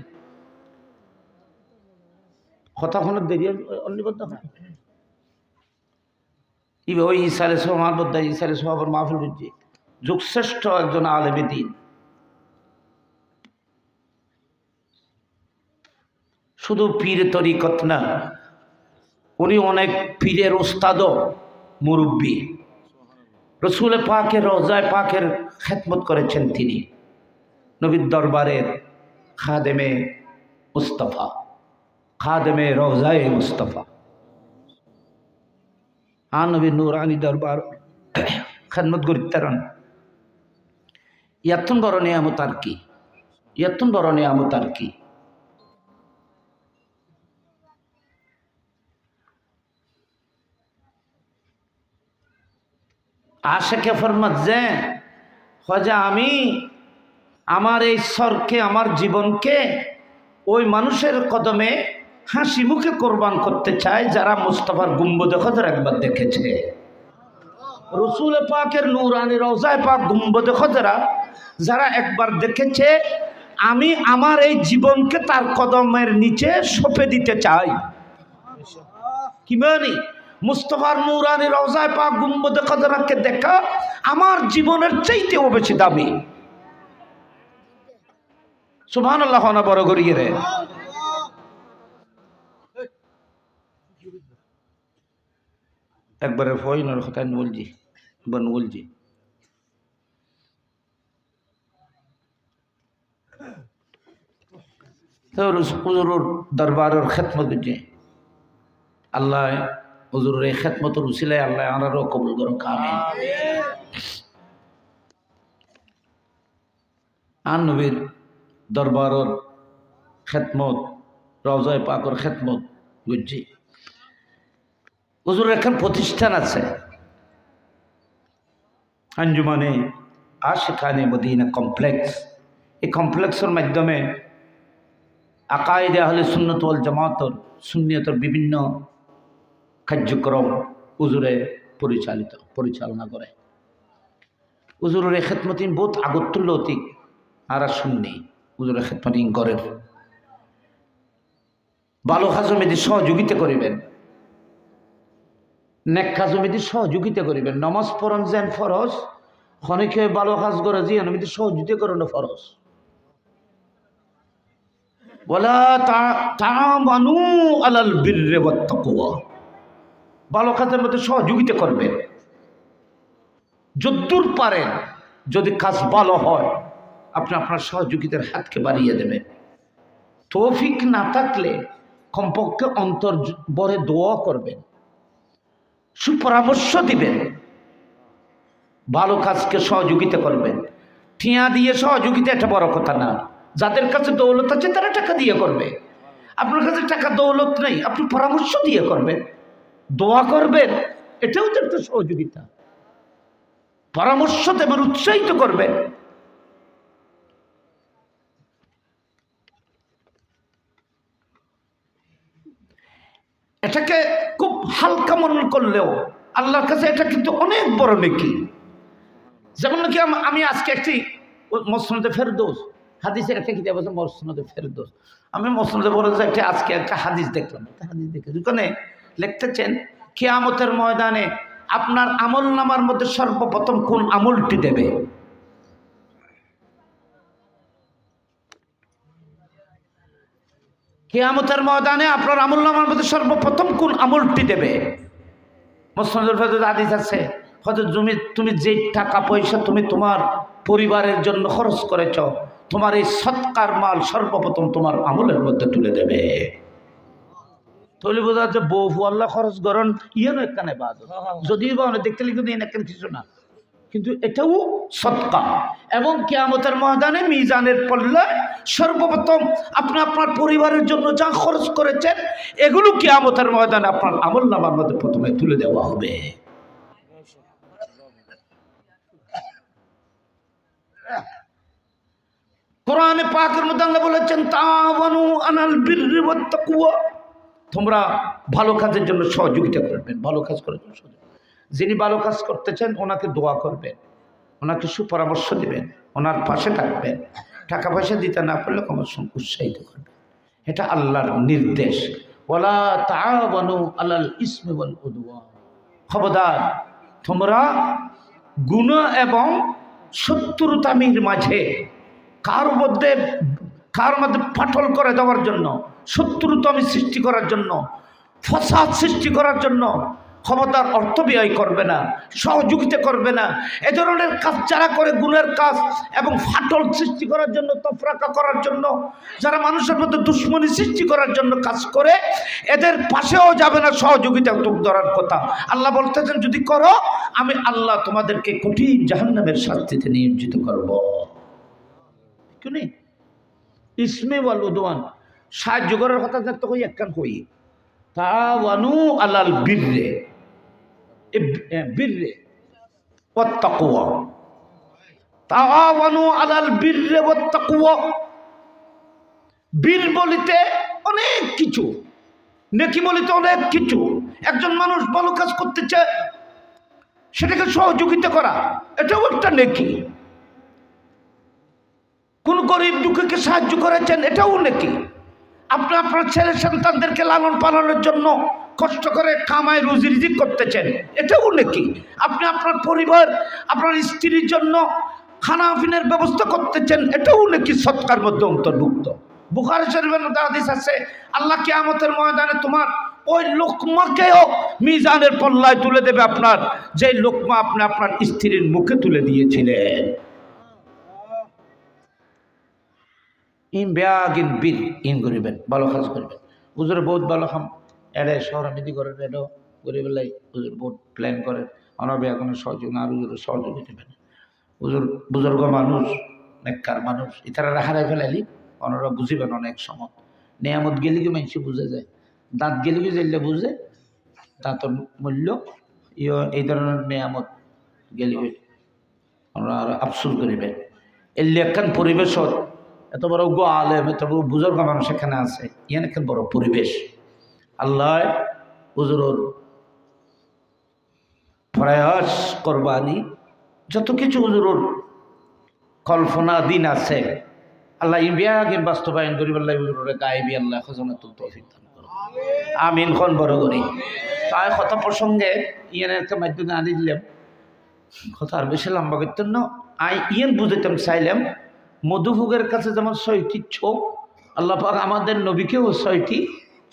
কথা শোনার দেরি অন্যবদ্ধ হয় ইবে ওই ইসালে সোহার বদ্ধ ইসালে সোহাবর মাহফিল বুঝছি যুগশ্রেষ্ঠ একজন আলেমে দিন শুধু পীর তরিকত না উনি অনেক পীরের ওস্তাদও মুরব্বী রসুল পাকের রওজায়ে পাকের খেদমত করেছেন তিনি নবীর দরবারের খাদেমে মুস্তাফা খাদেমে রওজায়ে মুস্তাফা নবীর নুরানি দরবার খেদমত করিতারন ইয়াতুন বড় নিয়ামত আর কি ইয়াতুন বড় নিয়ামত আর কি আশেকে ফরমাত যে হজা আমি আমার এই ঈশ্বরকে আমার জীবনকে ওই মানুষের কদমে হাসি মুখে কোরবান করতে চায় যারা মুস্তাফার গুম্বদে খজর একবার দেখেছে রসুল পাকের নূরানি রওজায়ে পাক গুম্বদে খজরা যারা একবার দেখেছে আমি আমার এই জীবনকে তার কদমের নিচে সঁপে দিতে চাই কি মানে মুস্তাফার নূরানি রওজায়ে পাক গুম্বদে খজরাকে দেখা আমার জীবনের চাইতেও বেশি দামি সুবহানাল্লাহ না বড় করিয়ে রে একবারে ফয়নের কথা বলছি বলছি তো হুজুরের দরবারের খেদমত করছে আল্লাহ হুজুরের এই খেদমতের উসিলায় আল্লাহ আমারও কবুল করুন আমিন আর নবীর দরবারের খেদমত রওজায়ে পাকের খেদমত বুঝছি হুজুরের এখন প্রতিষ্ঠান আছে আঞ্জুমানে আশিকানে মদিনা কমপ্লেক্স এই কমপ্লেক্সের মাধ্যমে আকায়েদে আহলে সুন্নাত ওয়াল জামাতের সুন্নিয়তের বিভিন্ন কার্যক্রম হুজুরে পরিচালনা করে হুজুরের এই খেদমতিন বহুত আগতুল্য অতিক আর শুননি হুজুরের খেদমতিন করেন ভালো কাজমেদি সহযোগিতা করিবেন নেক কাজমেদি সহযোগিতা করিবেন নমাজ পড়ন যেন ফরজ অনেকে ভালো কাজ করে যে এনমিদি সহযোগিতা করেন ফরজ ওয়ালা তাআমানু আলাল বিররি ওয়াত তাকওয়া ভালো কাজের মধ্যে সহযোগিতা করবেন যদ্দূর পারেন যদি কাজ ভালো হয় আপনি আপনার সহযোগিতার হাতকে বাড়িয়ে দেবেন তৌফিক না থাকলে কমপক্ষে অন্তর ভরে দোয়া করবেন সুপরামর্শ দিবেন ভালো কাজকে সহযোগিতা করবেন টিয়া দিয়ে সহযোগিতা এটা বড় কথা না যাদের কাছে দৌলত আছে তারা টাকা দিয়ে করবে আপনার কাছে টাকা দৌলত নেই আপনি পরামর্শ দিয়ে করবেন দোয়া করবেন এটাও তো একটা সহযোগিতা পরামর্শ দেবেন উৎসাহিত করবেন এটাকে খুব হালকা মনে করলেও আল্লাহর কাছে এটা কিন্তু অনেক বড় নেকি যেমন নাকি আমি আজকে একটি মসনদে ফেরদৌস হাদিসের একটা কিতাব আছে মসনদে ফেরদৌস আমি মসনদে বলে যে আজকে একটা হাদিস দেখলাম হাদিস দেখে ওখানে লিখতেছেন কিয়ামতের ময়দানে আপনার আমল নামার মধ্যে সর্বপ্রথম কোন আমলটি দেবে কিয়ামতের ময়দানে আপনার আমলনামার মধ্যে সর্বপ্রথম কোন আমলটি দেবে মুসলিমের ভেতরে হাদিস আছে হয়তো তুমি যে টাকা পয়সা তুমি তোমার পরিবারের জন্য খরচ করেছ তোমার এই সৎকার মাল সর্বপ্রথম তোমার আমলের মধ্যে তুলে দেবে তাহলে বোঝা যাচ্ছে বউ আল্লাহ খরচ করেন ইয়ে নয় কানে বাদ যদিও বা দেখতে লিখে দিই না কেন কিছু না কিন্তু এটাও সৎকা এবং কিয়ামতের ময়দানে মিজানের পল্লায় সর্বপ্রথম আপনি আপনার পরিবারের জন্য যা খরচ করেছেন এগুলো কিয়ামতের ময়দানে আপনার আমলনামার মধ্যে প্রথমে তুলে দেওয়া হবে কোরআনে পাকের মধ্যে আল্লাহ বলেছেন তাওয়ানু আলাল বিররি ওয়াত তাকওয়া, তোমরা ভালো কাজের জন্য সহযোগিতা করবেন, ভালো কাজ করার জন্য যিনি ভালো কাজ করতেছেন ওনাকে দোয়া করবেন, ওনাকে সুপরামর্শ দিবেন, ওনার পাশে থাকবেন, টাকা পয়সা দিতে না পারলে কমার সঙ্গে উৎসাহিত করবেন। এটা আল্লাহর নির্দেশ। ওয়ালা তাআওয়ানু আলাল ইসমি ওয়াল উদওয়ান, খবরদার তোমরা গুনাহ এবং শত্রুতামির মাঝে কার মধ্যে ফাটল করে দেওয়ার জন্য, শত্রুতামি সৃষ্টি করার জন্য, ফসাদ সৃষ্টি করার জন্য ক্ষমতার অর্থ ব্যয় করবে না, সহযোগিতা করবে না। এ ধরনের কাজ যারা করে, গুণের কাজ এবং ফাটল সৃষ্টি করার জন্য, তফরাকা করার জন্য, যারা মানুষের মধ্যে দুশ্মনী সৃষ্টি করার জন্য কাজ করে, এদের পাশেও যাবে না, সহযোগিতা ধরার কথা। আল্লাহ বলতেছেন যদি করো আমি আল্লাহ তোমাদেরকে কঠিন জাহান্নামের শাস্তিতে নিয়োজিত করব। ইসমে ওয়াল উদওয়ান, সাহায্য করার কথা তো কই একখান কই, তাওয়ানু আলাল বিররে বিররে ওয়াত তাকওয়া, তাওয়ানু আলাল বিররে ওয়াত তাকওয়া। বীর বলিতে অনেক কিছু, নেকি বলিতে অনেক কিছু। একজন মানুষ ভালো কাজ করতে চায়, সেটাকে সহযোগিতা করা, এটাও একটা নেকি। কোন গরিব দুঃখীকে সাহায্য করেছেন, এটাও নেকি। আপনি আপনার ছেলে সন্তানদেরকে লালন পালনের জন্য কষ্ট করে কামায় রুজি রিজিক করতেছেন, এটাও নেকি। আপনি আপনার পরিবার, আপনার স্ত্রীর জন্য খানাপিনের ব্যবস্থা করতেছেন, এটাও নেকি সৎকার মধ্যে অন্তর্ভুক্ত। বুখারী শরীফের মধ্যে হাদিস আছে, আল্লাহ কিয়ামতের ময়দানে তোমার ওই লোকমাকেও মিজানের পল্লায় তুলে দেবে, আপনার যে লোকমা আপনি আপনার স্ত্রীর মুখে তুলে দিয়েছিলেন। ইন ব্যাগিন বীর ইন করিবেন, ভালো কাজ করবেন। হুজুরে বহুত ভালো খাম এড়ে সহরামিতি করেন, এটাও গরিবেলাই হুজুর বহুত প্ল্যান করেন, আমার ব্যাগনের সহযোগ আর হুজুরের সহযোগী দেবেন। হুজুর বুজুর্গ মানুষ, নেককার মানুষ, ইতারা হারাই ফেলাইলি ওনারা বুঝিবেন। অনেক সময় নিয়ামত গেলে কি মানুষ বুঝে যায়, দাঁত গেলে কি জানলে বুঝে, দাঁতর মূল্য এই ধরনের নিয়ামত গেলে আমরা আর আফসোস করিবেন। এলি একখান পরিবেশ, এত বড় গো আলেম, এত বড় বুজুর্গ মানুষ এখানে আছে, ইয়ান একখান বড় পরিবেশ। আল্লাহ হুজুরর প্রয়াস করবানি যত কিছু হুজুরর কল্পনা দিন আছে, আল্লাহ ইবিয়াগের বাস্তবায়ন করি। আল্লাহ হুজুরের গায়েবী আল্লাহ খজানাতুল তৌফিক দান করুন, আমিন খন বড় করি। তাই কথা প্রসঙ্গে ইয়ানের একটা মাধ্যমে আনি দিলাম, কথা আর বেশি লম্বা করতেন না। ইয়ান বুঝাইতাম চাইলাম, মধুভোগের কাছে যেমন 6টি চোখ, আল্লাহ পাক আমাদের নবীকেও 6টি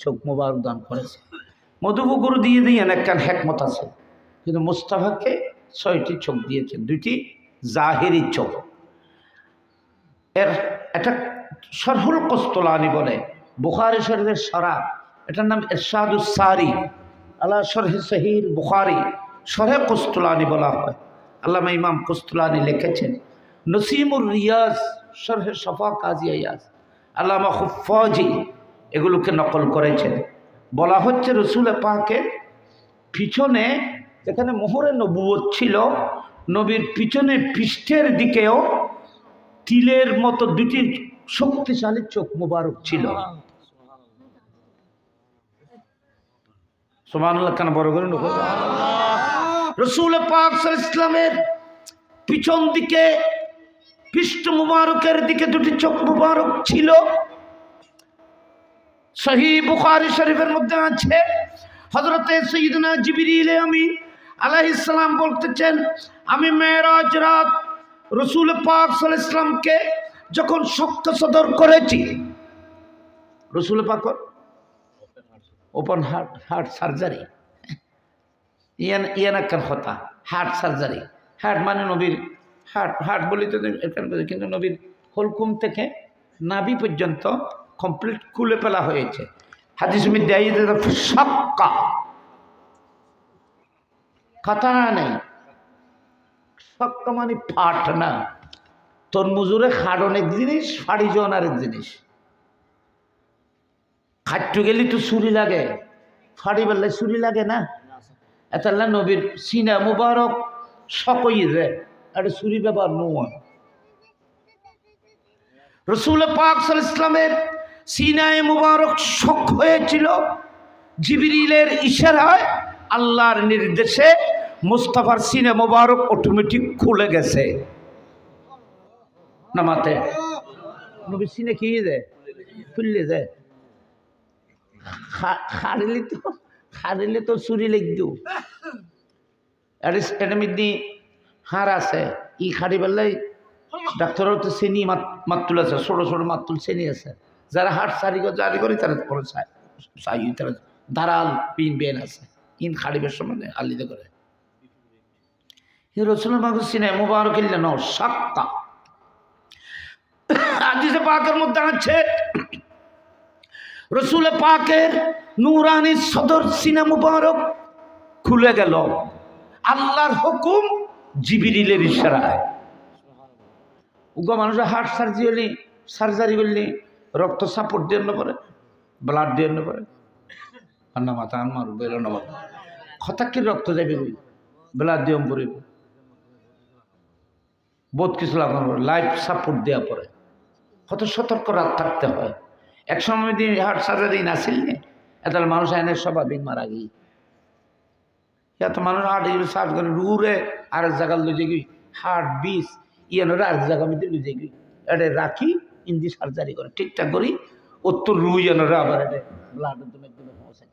চোখ মোবারক দান করেছে। মধুভোগর দিয়ে দিয়ে একখান হেকমত আছে, কিন্তু মুস্তাফাকে 6টি চোখ দিয়েছেন, 2টি জাহেরি চোখ। এর একটা শরহুল কস্তুলানি বলে, বুখারী শরীফের সরা, এটার নাম ইরশাদুস সারি আলা শরহে সহিহ বুখারী, শরহে কস্তুলানি বলা হয়। আল্লামা ইমাম কস্তুলানি লিখেছেন। নসিমুর রিয়াজ শরহে সফা কাজী আয়াজ, আল্লামা খুফাজি এগুলোকে নকল করেছেন। বলা হচ্ছে রসুল পাকের পিছনে যেখানে মোহরে নবুয়ত ছিল, নবীর পিছনে পৃষ্ঠের দিকেও তিলের মতো 2টি শক্তিশালী চোখ মুবারক ছিল। সুবহানাল্লাহ, কেন বড় করে রসুল পাক সাল্লাল্লাহু আলাইহি ওয়াসাল্লামের পিছন দিকে পৃষ্ঠ মুবারকের দিকে 2টি চোখ মুবারক ছিল। সহিহ বুখারী শরীফের মধ্যে আছে, হযরতে সাইয়্যিদনা জিবরিল আমিন আলাইহিস সালাম বলতেছেন, আমি মেরাজ রাত রসুল পাক সাল্লাল্লাহু আলাইহি ওয়াসাল্লামকে যখন শক্ত সদর করেছি, রসুল পাক ওপেন হার্ট সার্জারি, ইয়ান একটা কথা, হার্ট সার্জারি। হার্ট মানে নবীর হার্ট বলি তো, কিন্তু নবীর হলকুম থেকে নাভি পর্যন্ত কমপ্লিট খুলে ফেলা হয়েছে। হাদিস মধ্যে সাক্কা কথা নেই, সাক্কা মানে ফাট না। তরমুজুরে খাট অনেক জিনিস, ফাড়ি জন আরেক জিনিস। খাট্টু গেলি তো ছুরি লাগে, ফাড়ি বেলায় ছুরি লাগে না। এতাল্লা নবীর সিনা মুবারক সকই রে, আর ছুরি ব্যবহার নয়। রসুল পাক সাল্লাল্লাহু আলাইহি ওয়াসাল্লামের সিনায়ে মুবারক শক হয়েছিল। জিবরিলের ইশারায় আল্লাহর নির্দেশে মুস্তাফার সিনে মুবারক অটোমেটিক খুলে গেছে। নামাতে নবী সিনে কি যায়, খুললে যায়। খাড়িলে তো চুরি লাগতো। এটা মিদি হার আছে, ই খাড়ি পেলাই ডাক্তারও তো চেনি মাতুল আছে, ছোট ছোট মাতুল চেনি আছে। যারা হাট জারি করে তারা চাই তারা দাঁড়াল পিন বেন আছে, ইন খাড়িবের সময় আলিদে করে রসুলের মাগুর সিনে মুবারক ইল্লা ন সাক্কা। হাদিসে পাকের মধ্যে আছে রসুল পাকের নূরানি সদর সিনা মুবারক খুলে গেল আল্লাহর হুকুম, জিবরিলের ইশারায়। উগা মানুষের হার্ট সার্জারি করলে রক্ত সাপোর্ট দিয়ে না পারে, ব্লাড দিয়ে না পারে, আর না মাথা আমার বেরো না বাবা হঠাৎ রক্ত যাবে, ব্লাড দিয়ে পড়িব, বহুত কিছু লাগানো লাইফ সাপোর্ট দেওয়া পড়ে, কত সতর্ক রাত থাকতে হয়। এক সময় দিন হার্ট সার্জারি নাছিল নে, এত মানুষ এনে স্বাভাবিক মারা গিয়ে এত মানুষ হার্ট সার্চ করে রুরে আর এক জায়গায় লুজে গই হার্ট বিষ ইয়ানোর আর জায়গা মধ্যে লুজে গই এটা রাখি ইন্দি সার্জারি করে ঠিকঠাক করি উত্তর রুই ইয়ানোর আবার এটা ব্লাড একদমে পৌঁছায়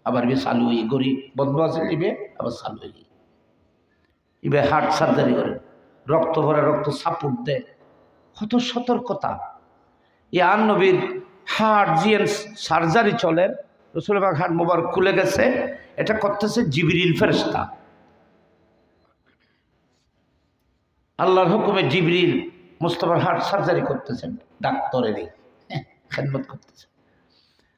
আবার বি চালু হয়ে গড়ি বন্ধ আছে ইবে আবার চালু হয়ে গিয়ে ইবে হার্ট সার্জারি করে রক্ত ভরে রক্ত সাপোর্ট দেয়, কত সতর্কতা। ইয়ার নবীর হার্ট জিএন সার্জারি চলে, রসুল পাক হার্ট মোবারক খুলে গেছে, এটা করতেছে জিবরিল ফেরেশতা। আল্লাহর হুকুমে জিবরিল মুস্তাফার হার্ট সার্জারি করতেছেন, ডাক্তারেরই খেদমত করতেছেন।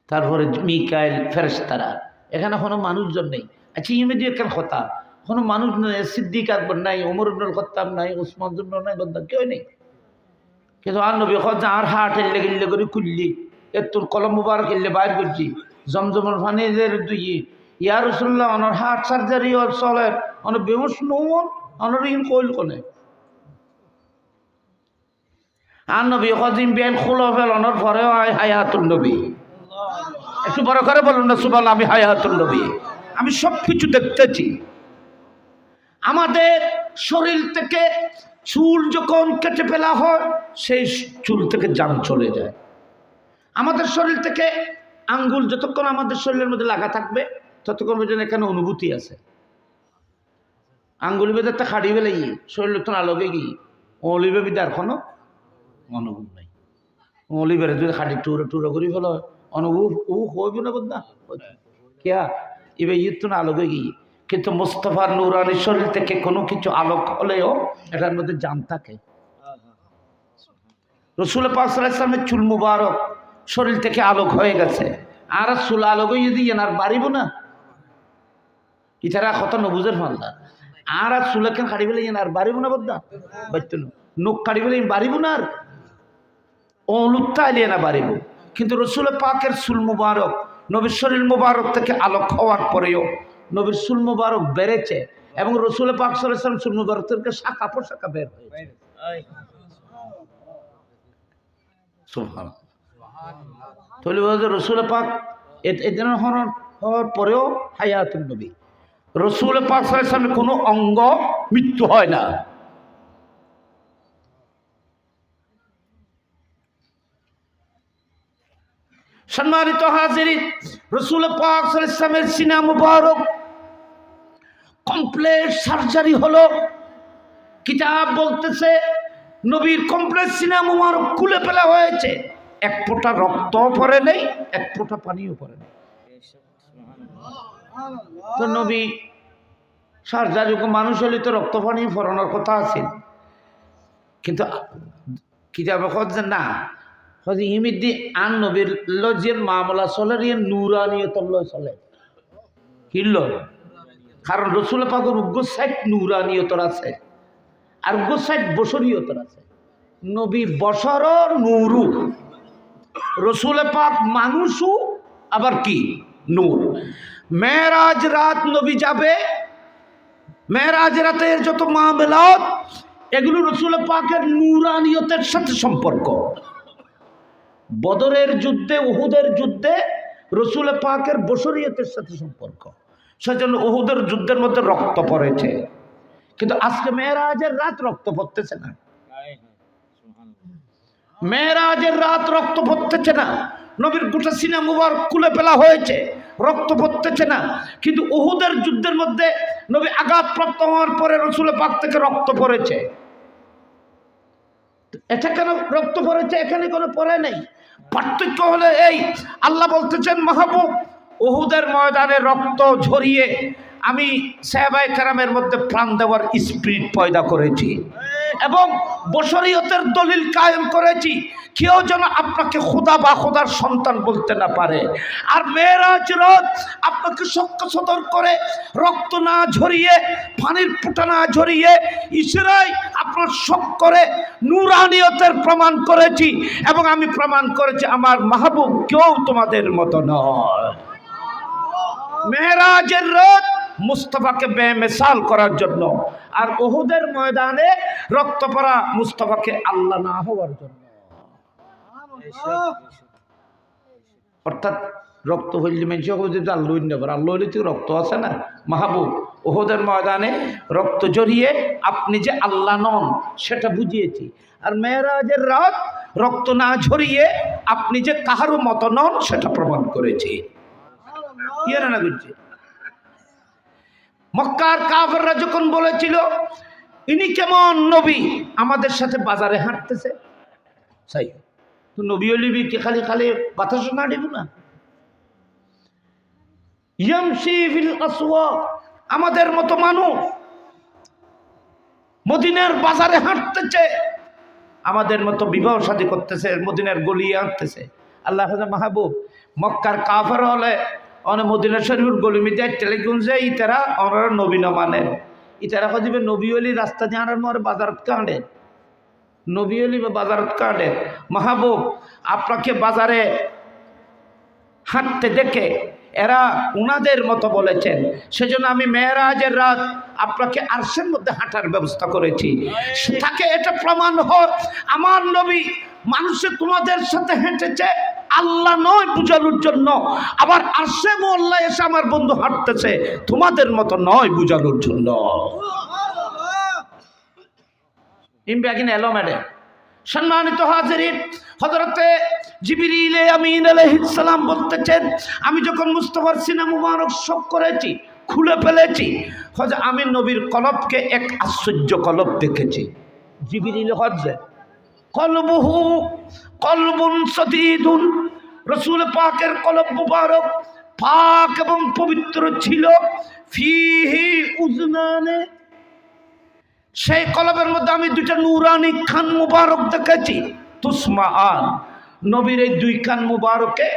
তারপরে মিকাইল ফেরেশতারা, এখানে কোনো মানুষজন নেই। আচ্ছা ইমেদি একটা কথা, কোনো মানুষ নেই, সিদ্দিক আকবর নাই, ওমর ইবনুল খাত্তাব নাই, ওসমান নাই, বন্ধা কেউ নেই। কিন্তু আর নবী যা আর হাট এলে গেলে করে খুললি এর তোর কলম মুবারক এলে বাইর করছি জমজমের ফানিদের দুই ইয়া রাসূলুল্লাহ অনর হার্ট সার্জারি ওর চলে অন বেমস নমন অনর ইন কইল কোনে আর নবী কদিন বেন খুলো ফেল অনর পরে হায়াতুল নবী। একটু বড় করে বলুন না সুবহান, আমি হায়াতুল নবী, আমি সব কিছু দেখতেছি। আমাদের শরীর থেকে চুল যখন কেটে ফেলা হয় সেই চুল থেকে জান চলে যায়। আমাদের শরীর থেকে আঙ্গুল যতক্ষণ আমাদের শরীরের মধ্যে লাগা থাকবে ততক্ষণ পর্যন্ত এখানে অনুভূতি আছে। আঙ্গুল বেঁধে একটা খাড়ি ফেলে গিয়ে শরীর তো আলোকে গিয়ে অলিবে বিদার কোনো অনুভব নাই। অলিবের যদি খাড়ি টুরো টুরো করি ফেলো অনুভব ও হইব না বদনা কিয়া এবার ইয়ে তো আলোকে গিয়ে, কিন্তু মুস্তাফার নূরানি শরীর থেকে কোনো কিছু আলোক হলেও এটার মধ্যে জান থাকে। রসুল পাক সাল্লাল্লাহু আলাইহি ওয়াসাল্লামের চুল মুবারক শরীর থেকে আলোক হয়ে গেছে, আর চুল আলোকে যদি এনার বাড়িব না ইতারা কত নবুজের মাল্লা আর চুলাকে কাড়ি ফেলে এনার বাড়িব না বদ্দা বাড়তো না, নখ কাড়ি ফেলে বাড়িব না, আর অলুত্তা এলিয়ে না বাড়িব। কিন্তু রসুল পাকের চুল মুবারক নবীর শরীর মুবারক থেকে আলোক হওয়ার পরেও নবীর চুল মুবারক বেড়েছে এবং রসুল পাক সাল্লাল্লাহু আলাইহি ওয়াসাল্লাম চুল মুবারক থেকে শাখা পোশাখা বের হয়েছে। সুবহানাল্লাহ। তাহলে রসুল পাক এদিন হওয়ার পরেও হায়াতুল নবী, রসুল পাক সাল্লাল্লাহু আলাইহি ওয়াসাল্লামের কোনো অঙ্গ মৃত্যু হয় না। সম্মানিত হাজিরিন, রসুল পাক সাল্লাল্লাহু আলাইহি ওয়াসাল্লামের সিনা মুবারক কমপ্লিট সার্জারি হলো। কিতাব বলতেছে নবীর কমপ্লিট সিনা মুবারক খুলে ফেলা হয়েছে, এক ফোঁটা রক্ত পড়ে নেই, এক ফোঁটা পানিও পড়ে নেই। তো নবী সার্জারি মানুষ হলে তো রক্ত পানি পড়ানোর কথা আছে, কিন্তু কিতাবে যে না ইমিদি আন নবীর লজিয়ার মামলা চলে রিয়ে নুরানিয়ত চলে কিনল, কারণ রসুল পাকের উগ্র সাইড নুরানিয়তর আছে আর উগ্র সাইড বসরিয়তর আছে। নবী বসরর নূরু, রসুল পাক মানুষও আবার কি নূর। মেরাজ রাত নবী যাবে, মেরাজ রাতের যত মামলাত এগুলো রসুল পাকের নূরানিয়তের সাথে সম্পর্ক। বদরের যুদ্ধে, উহুদের যুদ্ধে রসুল পাকের বশরিয়তের সাথে সম্পর্ক। সেজন্য উহুদের যুদ্ধের মধ্যে রক্ত পড়েছে, কিন্তু আজকে মেরাজের রাত রক্ত পড়তেছে না। মেরাজের রাত রক্ত পড়তেছে না। নবীর গোটা সিনা মুবারক খুলে ফেলা হয়েছে, রক্ত পড়তেছে না। কিন্তু উহুদের যুদ্ধের মধ্যে নবী আঘাতপ্রাপ্ত হওয়ার পরে রসুল পাক থেকে রক্ত পড়েছে। এটা কেন রক্ত পড়েছে, এখানে কোনো পড়ে নেই। পার্থক্য হলো এই, আল্লাহ বলতেছেন মাহবুব উহুদের ময়দানে রক্ত ঝরিয়ে আমি সাহাবায়ে কেরামের মধ্যে প্রাণ দেওয়ার স্পিরিট পয়দা করেছি এবং বশরিয়তের দলিল কায়েম করেছি, কেউ যেন আপনাকে খোদা বা খোদার সন্তান বলতে না পারে। আর মেরাজ রাত আপনাকে সক্ষ সদর করে রক্ত না ঝরিয়ে, পানির ফোঁটা না ঝরিয়ে ইসরাই আপনার শক করে নূরানিয়তের প্রমাণ করেছি এবং আমি প্রমাণ করেছি আমার মাহবুব কেউ তোমাদের মতো নয়। মেরাজের রাত মুস্তাফাকে বেমিসাল করার জন্য, আর উহুদের ময়দানে রক্ত পড়া মুস্তাফাকে আল্লাহ না হওয়ার জন্য। অর্থাৎ রক্ত হইলে মানুষ আল্লাহ নেবার, আল্লাহ হইলে তো রক্ত আছে না। মাহবুব উহুদের ময়দানে রক্ত জড়িয়ে আপনি যে আল্লাহ নন সেটা বুঝিয়েছি। আর মেরাজের রাত রক্ত না ঝরিয়ে আপনি যে কাহারও মতো নন সেটা প্রমাণ করেছি। ইয়ে না বুঝছে। মক্কার কাফেররা যখন বলেছিল ইনি কেমন নবী, আমাদের সাথে বাজারে হাঁটতেছে, তাই তো নবী হলিবি কি খালি খালি বাতাস না দিব না। ইয়ামশি ফিল আসওয়াক, আমাদের মতো মানুষ মদিনার বাজারে হাঁটতেছে, আমাদের মতো বিবাহ শাদী করতেছে, মদিনার গলিয়ে হাঁটতেছে। আল্লাহ মাহবুব মক্কার কাফের হলে অনেক মদিনা শরীফের গলিমি যায় টেলিগুন যে ইতারা ওনারা নবী না মানেন, ইতারা দিবে নবী অলি রাস্তা দিয়ে আনার মরে বাজারত কাঁডেন, নবী অলি বা বাজারত কাঁডেন। মাহবুব আপনাকে বাজারে হাঁটতে দেখে এরা উনাদের মতো বলেছেন, সেজন্য আমি মেরাজের রাত আপনাকে আরশের মধ্যে হাঁটার ব্যবস্থা করেছি, তাকে এটা প্রমাণ হোক আমার নবী মানুষে তোমাদের সাথে হেঁটেছে আল্লাহ নয় বুঝানোর জন্য, আবার আরশে মোল্লা এসে আমার বন্ধু হাঁটতেছে তোমাদের মতো নয় বুঝানোর জন্য। ইমব্যাগিন এলো ম্যাডাম। সম্মানিত হাজিরিন, হযরতে জিবরিল আমিন আলাইহিস সালাম বলতেছেন আমি যখন মুস্তাফার সিনা মুবারক শক করেছি, খুলে ফেলেছি, আমি নবীর কলবকে এক আশ্চর্য কলব দেখেছি। জিবরিল হযে কলবুহু কলবুন সদীদুন, রাসূল পাকের কলব মুবারক পাক এবং পবিত্র ছিল। ফিহি উজনানে, সেই কলবের মধ্যে আমি দুইটা নূরানি খান মুবারক দেখেছি। তুসমাআন, নবীর এই দুই কান মুবারকে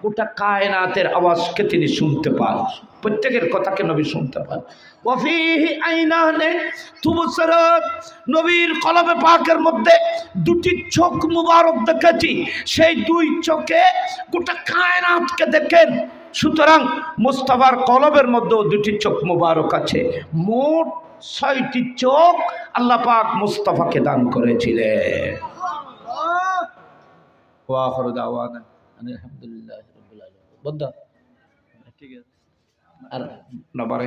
গোটা কায়নাতের আওয়াজকে তিনি শুনতে পান, প্রত্যেকের কথাকে নবী শুনতে পান। ওয়াফিহি আইনানে তুবসিরাত, নবীর কলবে পাকের মধ্যে দুটি চোখ মুবারক দেখেছি, সেই দুই চোখে গোটা কায়নাতকে দেখেন। সুতরাং মুস্তাফার কলবের মধ্যেও দুটি চোখ মুবারক আছে। মোট ৬টি চোখ আল্লাহ পাক মুস্তাফাকে দান করেছিলেন। ওয়া আখিরু দাওয়ানা আলহামদুলিল্লাহি রাব্বিল আলামিন। বন্ধ ঠিক আছে। আর নবরে